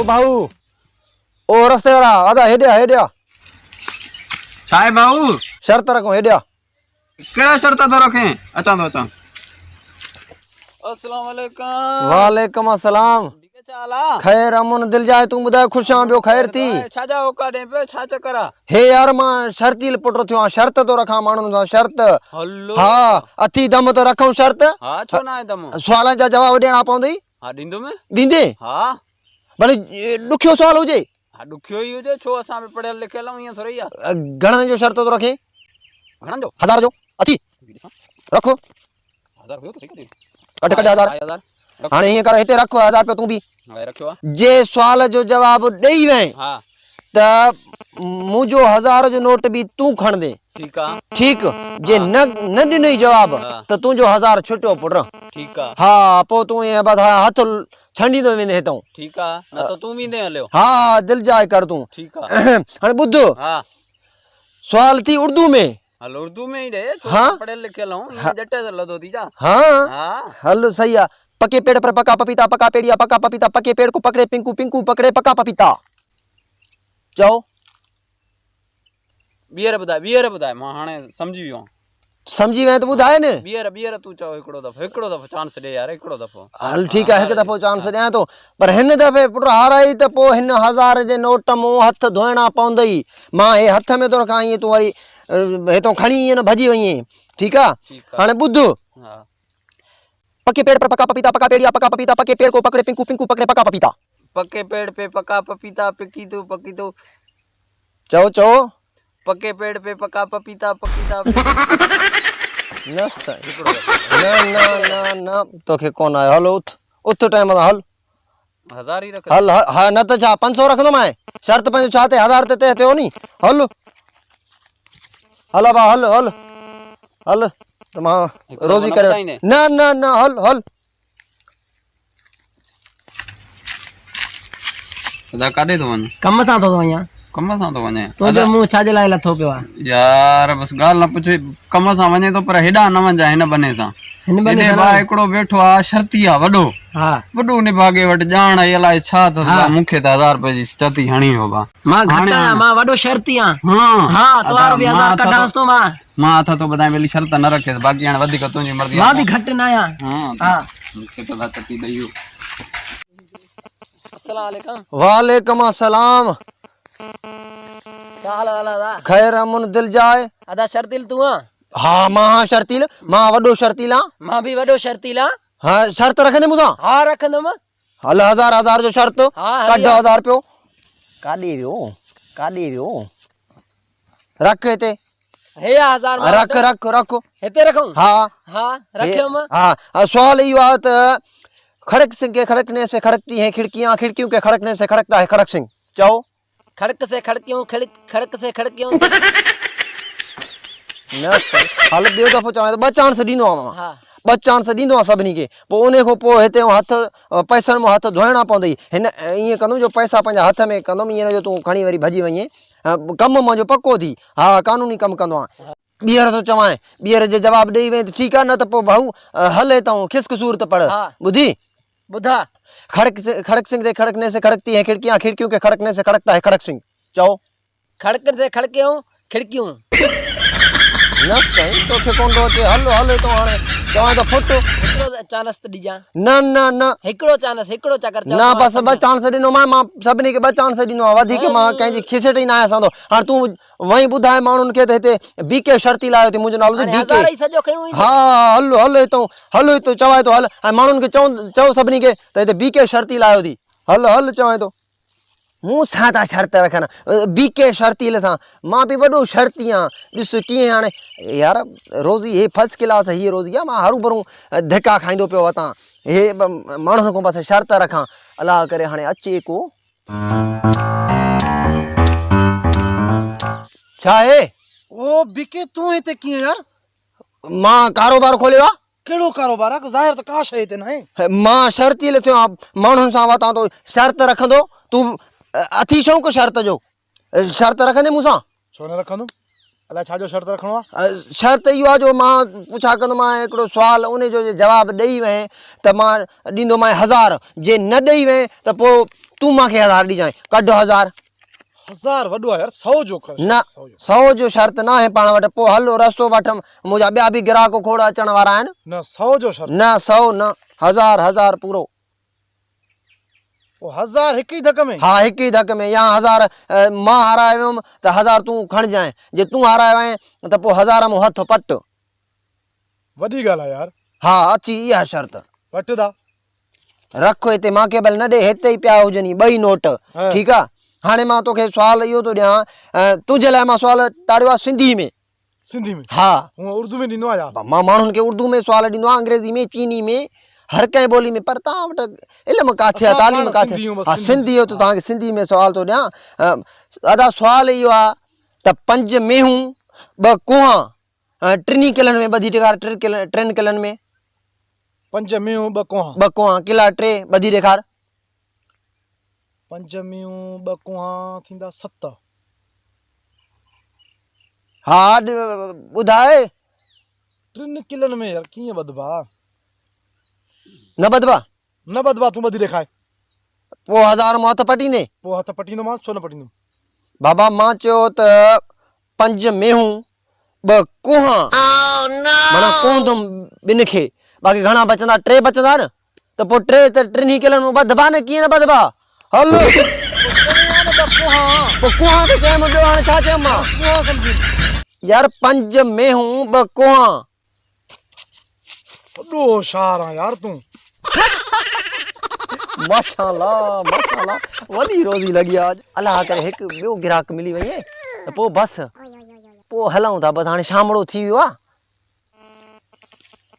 ओ भाऊ ओ रस्ते वाला आदा हेडिया हेडिया छाए भाऊ शर्त रखो हेडिया केड़ा शर्त तो रखे अचा तो अचा अस्सलाम वालेकुम। वालेकुम अस्सलाम। ठीक चाला खैर अमुन दिल जाए तू बुधाए खुश हां बियो खैर थी छा जा ओका दे पे छा चकरा हे यार मां शर्तील पुट थियो शर्त तो रखा माण्हुनि सां शर्त हल्लो हाँ अथी दम तो रखूं शर्त हां छो ना दम सवाल जा जवाब ॾियणा पवंदई हां ॾींदो में ॾींदे हां भले ॾुखियो सवाल हुजे हां ॾुखियो ही हुजे छो असां पे पढ़ियल लिखियल आहियूं ईअं थोड़ी आ घणनि जो शर्त तो रखे घणन जो 1000 जो अथी रखो 1000 हो तो ठीक है कट कट 1000 1000 हाणे हीअं कर हिते रख 1000 रुपया तू भी हां रखियो आ जे सवाल जो जवाब ॾेई वएं हां त मुंहिंजो 1000 जो नोट भी तू खण दे ठीक आ ठीक जे न ॾिनई जवाब त तुंहिंजो 1000 छुटियो पुट ठीक आ हाँ पो तू ये बस हथ छंडींदो वेंदे हितां ठीक आ न तो तू भी दे हलियो हाँ दिल जाए कर तू ठीक आ हाणे ॿुध हां सवाल थी उर्दू में हल उर्दू में ही दे छो हाँ? पढ़ियल लिखियल आहियूं ईअं जटे से लदो थी जा हाँ हां हल सही है पके पेड़ पर पका पपीता पका पेड़िया पका पपीता पके पेड़ को पकड़े पिंकू पिंकू पकड़े पका पपीता चओ ॿीहर ॿुधाए मां हाणे सम्झी वियो समझी वए तो ॿुधाए न ॿीहर तू चओ हिकिड़ो दफ़ो चांस ॾे यार हिकिड़ो दफ़ो हल ठीक है हिकु दफ़ो चांस ॾियां थो पर हिन दफ़े पुट हाराई त पोइ हिन 1000 जे नोट मूं हथ धोइणा पवंदई मां हे हथ में थो रखां ईअं तूं वरी हितां खणी ईअं न भॼी वञे ठीक आहे हाणे ॿुध हां पके पेड़ पर पका पपीता पका पेड़िया पका पपीता पके पेड़ को पकड़े पिंकू पिंकू पकड़े पका पपीता पक्के पेड़ पे पका पपीता पकी तो चओ चओ पक्के पेड़ पे पका पपीता पपीता न सही न न न न तोखे कोन आयो हलो उथ टाइम हल 1000 ही रख हल हा न त छा 500 रखंदो मैं शर्त पंहिंजो छा ते 1000 ते थियो नी हल हल बा हल हल हल त मां रोज़ी करे न न न हल हल अदा काडे तो वने कम सां थो वञा कम सां तो वने तो जो मुंह छाजे लाइ लथो पियो आहे यार बस गाल न पुछ कम सां वने तो पर हेडा न वंजा हिन बने सां हिन बने हेडे बा एकड़ो बैठो आ शर्तिया वडो हां वडो निभागे वट जान अलाए छा त मुखे त 1000 रुपए जी स्टती हणी हो बा मां घटा मां वडो शर्ती आ हां हां तवारो भी 1000 कढांस तो मां था तो बताए वेली शर्त न रखे बाकी हां वधिक तुंजी मर्जी मां भी घट न आया हां हां मुखे तो स्टती दइयो अस्सलाम वालेकुम वालेकुम अस्सलाम चाल वाला खैर अमुन दिल जाए अदा शर्तिल तू आ हाँ मां शर्तील मां वडो शर्तीला मां भी वडो शर्तिला हाँ शर्त रखंदे मुसा हां रखंदम हल 1000 जो शर्त हाँ, कढ 1000 रुपयो काॾे वियो रख हिते हे 1000 रख रख रख हिते रखूं हाँ हां रखियो मां हाँ सवाल इहो आहे त खड़क सिंह के खड़कने से खड़कती हैं खिड़कियां खिड़कियों के खड़कने से खड़कता है खड़क सिंह चओ खड़क से खड़कियों खड़क से खड़कियों न हल ॿियो दफ़ो चवां त 2 चांस ॾींदो आहियां हां 2 चांस ॾींदो आहियां सभिनी खे पोइ उन खां पोइ हिते हथ पैसनि में हथ धोइणा पवंदई हिन ईअं कंदुमि जो पैसा पंहिंजा हथ में कंदुमि ईअं न जो तूं खणी वरी भॼी वञे कमु मुंहिंजो पको थी हा कानूनी कमु कंदो आहियां ॿीहर थो चवां ॿीहर जे जवाबु ॾेई वई त ठीकु आहे न त पोइ भाऊ हले तऊं खिस्क सूरत पढ़ ॿुधी बुधा खड़क सिंह से खड़कने से खड़कती है खिड़कियां खिड़कियों के खड़कने से खड़कता है खड़क सिंह चओ खड़क से खड़कियों खिड़कियों न सही तोखे कोन थो अचे हल हल तो हाणे चवां तो फुट हिकिड़ो चांस त ॾिजां न न न हिकिड़ो चांस हिकिड़ो चकर न बस 2 चांस ॾिनो मां सभिनी खे 2 चांस ॾिनो आहे वधीक मां कंहिंजी खिसट ई न आहियां सांदो हाणे तूं वहीं ॿुधाए माण्हुनि खे त हिते बीके शर्ती लायो थी मुंहिंजो नालो बीके सॼो खयूं हा हल हल हितो चवां थो हल ऐं माण्हुनि खे चओ सभिनी खे त हिते बीके शर्ती लायो थी हल हल चवां थो मूं सां था शर्त रखनि बीके शर्तील सां मां बि वॾो शर्ती आहियां ॾिस कीअं हाणे यार रोज़ी हे फर्स्ट क्लास हीअ रोज़ी आहे मां हरू भरू धिका खाईंदो पियो वतां हे माण्हुनि खां बसि शर्त रखां अलाह करे हाणे अचे को छा आहे ओ बीके तू हिते कीअं यार मां कारोबार खोलियो आहे केड़ो कारोबार आहे ज़ाहिर त का शइ हिते न आहे मां शर्तील थियो आहियां माण्हुनि सां वतां तो शर्त रखंदो तूं अथी शौक़ु शर्त जो शर्त रखंदे मूंसां छो न रखंदुमि अलाए छा जो शर्त रखणो आहे? शर्त इहो आहे जो मां पुछा कंदोमांइ हिकिड़ो सुवाल, उन जो जे जवाबु ॾेई वएं त मां ॾींदोमांइ 1000, जे न ॾेई वएं त पोइ तूं मूंखे 1000 ॾिजांइ। कढ 1000। 1000 वॾो आहे यार, 100 जो कर। न 100 जो शर्त न आहे पाण वटि। पोइ हलो रस्तो वठ, मुंहिंजा ॿिया बि ग्राहक खोड़ अचण वारा आहिनि। न 100 जो शर्त। न 100 न, 1000 पूरो। ओ 1000 हिक ई धक में? हा, हिक ई धक में। या 1000 मां हाराए वियुमि त 1000 तूं खणिजांइ, जे तूं हाराए वएं त पोइ 1000 मूं हथ पट। वॾी ॻाल्हि आहे यार। हा, अची इहा शर्त वठ दा। रखो हिते, मूंखे भले न ॾे, हिते ई पिया हुजनि 2 नोट। ठीकु आहे। हाणे मां तोखे सुवाल इहो थो ॾियां, तुंहिंजे लाइ मां सुवाल ताड़ियो आहे सिंधी में। सिंधी में? हा। हूअं उर्दू में ॾींदो आहे यार? मां माण्हुनि खे उर्दू में सुवाल ॾींदो आहियां, अंग्रेज़ी में, चीनी में, हर कंहिं ॿोली में। पर तव्हां वटि इल्मु किथे आहे, तालीम किथे? हा, सिंधी जो त तव्हांखे सिंधी में सुवाल थो ॾियां। दादा सुवाल इहो आहे त 5 मेहूं 2 कुंआ 3 किलनि में ॿधी ॾेखार। 3 किलनि में 5 मेहूं 2 कुंआ। 2 कुंआ किला 3 ॿधी ॾेखार। 5 मेहूं 2 कुंआ थींदा 7। हा, ॿुधाए। 3 किलनि में यार कीअं ॿधबा? न ॿधबा? न ॿधबा, तूं ॿधी ॾेखार। पोइ 1000 मूं हथ पटींदे? पोइ हथ पटींदोमांसि, छो न पटींदुमि? बाबा मां चयो त 5 मेहूं 2 कुंआ, माना कोंदुमि 2 खे। बाक़ी घणा बचंदा? 3 बचंदा न, त पोइ 3 त 3 किलनि में ॿधबा न, कीअं न ॿधबा? हलो पोइ कुंआ त चयमि, ॿियो हाणे छा चयमि मां? कुंआ सम्झी यार 5 मेहूं 2 कुंआ। वॾो शार आहे यार तूं। माशाअल्लाह माशाअल्लाह, वॾी रोज़ी लॻी आहे अॼु। अलाह करे हिकु ॿियो ग्राहक मिली वञे त पोइ बसि, पोइ हलूं था। बसि हाणे शामड़ो थी वियो आहे।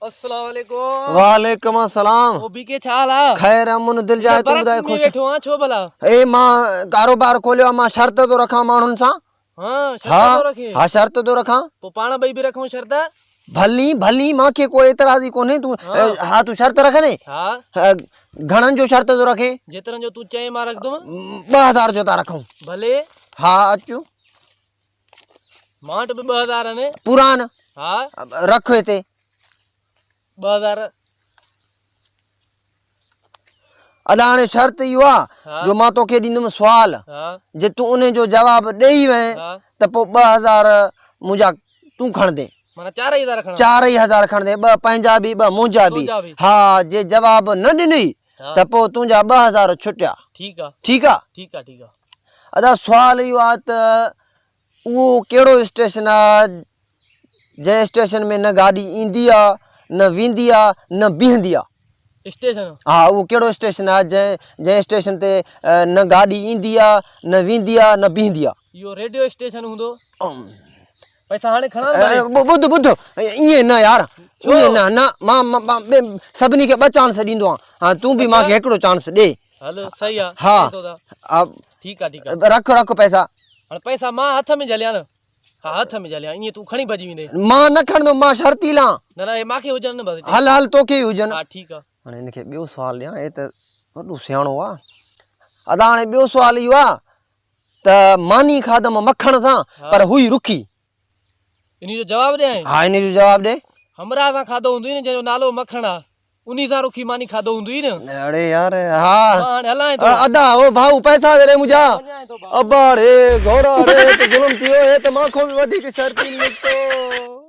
अस्सलाम वालेकुम। वालेकुम अस्सलाम। ओ बीके छा हाल आहे? ख़ैर अमन दिल जाए, तू ॿुधाए ख़ुशि? वेठो आ छो भला? ए मां कारोबार खोलियो आहे, मां शर्त थो रखां माण्हुनि सां। हां, शर्त तो रखे। हा, शर्त थो रखां। पोइ पाण ॿई बि रखूं शर्त? भली भली, मूंखे कोई एतिराज़ी कोन्हे। तूं हा तूं शर्त रखंदे? हा। घणनि जो शर्त थो रखे? जेतिरनि जो तूं चए मां रखंदुमि। 2000 जो था रखूं? भले। हा अचूं। मां वटि बि 2000 आहिनि। पुरान? हा। रख हिते 2000। अदा हाणे शर्त इहो आहे जो मां तोखे ॾींदुमि सुवाल, जे तूं उन जो जवाबु ॾेई वएं त पोइ 2000 मुंहिंजा तूं खणंदे। माना 4000 खणा? 4000 खणंदे, 2 पंहिंजा बि 2 मुंहिंजा बि। हा, जे जवाबु न ॾिनई त पोइ तुंहिंजा 2000 छुटिया। ठीकु आहे। ठीकु आहे? ठीकु आहे, ठीकु आहे। अदा सुवाल इहो आहे त उहो कहिड़ो स्टेशन आहे जंहिं स्टेशन में न गाॾी ईंदी आहे, न वेंदी आहे, न बीहंदी आहे? स्टेशन? हा, उहो कहिड़ो स्टेशन आहे जंहिं स्टेशन ते न गाॾी ईंदी आहे, न वेंदी आहे, न बीहंदी आहे? इहो रेडियो स्टेशन हूंदो। पैसा हाणे खणा? ॿुध ॿुध, ईअं न यार, ईअं न न, मां सभिनी खे 2 चांस ॾींदो आहियां। हा, तूं बि मूंखे हिकिड़ो चांस ॾे। हलो सही आहे। हा, ठीकु आहे, ठीकु आहे। रख पैसा। हाणे पैसा मां हथ में झलिया न? हा, हथ में झलिया। ईअं तूं खणी भॼी वेंदे? मां न खणंदुमि, मां शर्ती लां। न न, हे मूंखे हुजनि न बस। हल हल, तोखे ई हुजनि। हा, ठीकु आहे। हाणे हिनखे ॿियो सुवाल ॾियां, हे त वॾो सियाणो आहे। अदा हाणे ॿियो सुवाल इहो आहे त मानी खाधमि मखण सां, पर हुई रुखी। इन जो जवाबु ॾियां? हा, इन जो जवाबु ॾे। हमरा सां खाधो हूंदो न, जंहिंजो नालो मखण आहे, उन्ही सां रुखी मानी खाधो हूंदो न। अरे यार, हा हाणे हलाए थो। अदा ओ भाऊ, पैसा दे रे मुंहिंजा। अबाड़े घोड़ा रे, त ज़ुल्म थियो, हे त मां खां बि वधीक शर्ती निकितो।